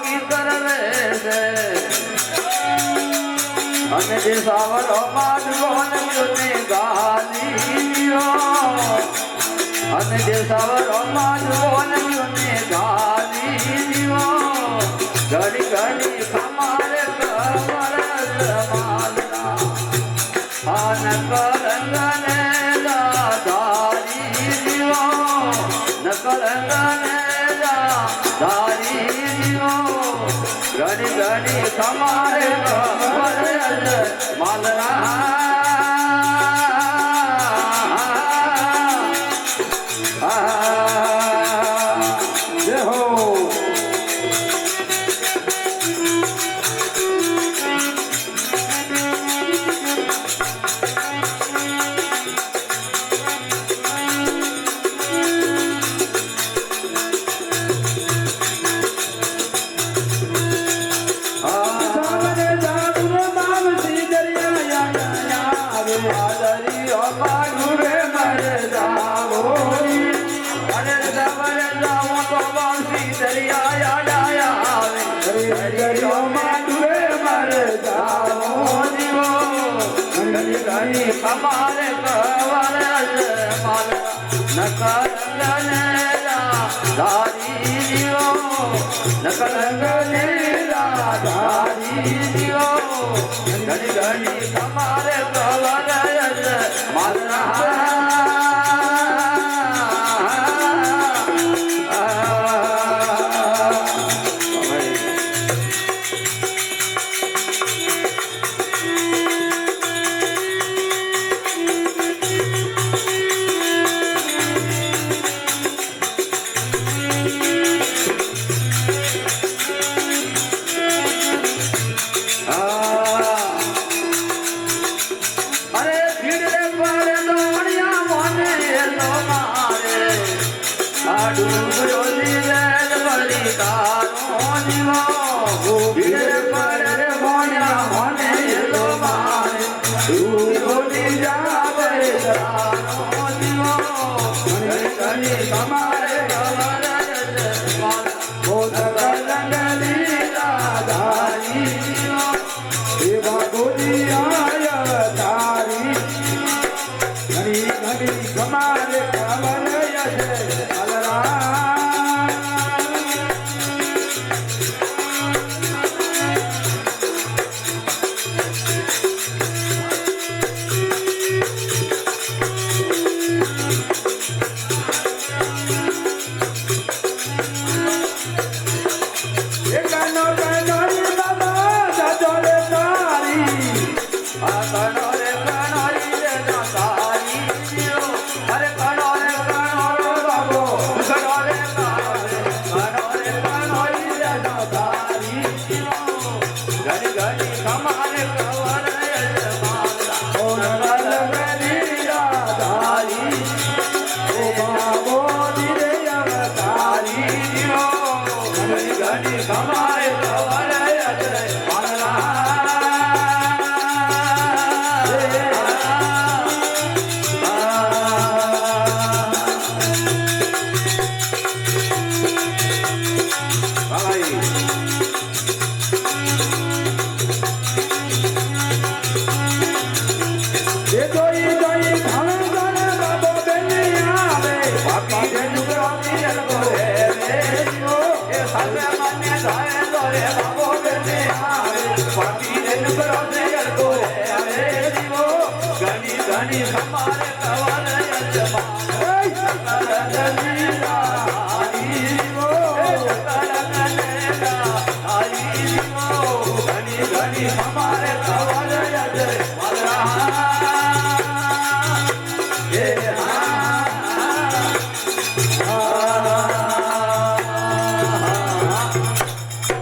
કી કરવે છે અને જે સાવરો માધવન ને ગાલી અને જે સાવરો માધવન ને ગાલી ઘડી ઘડી ખમારે કમર માલના આન કરંગને દારી દીવો ન કરંગને દારી દીવો ઘડી ઘડી ખમારે કમર માલના हमारे कवर माल नकलने दारी दियो नकलने दारी दियो घड़ी घड़ी हमारे कवर माल हमारे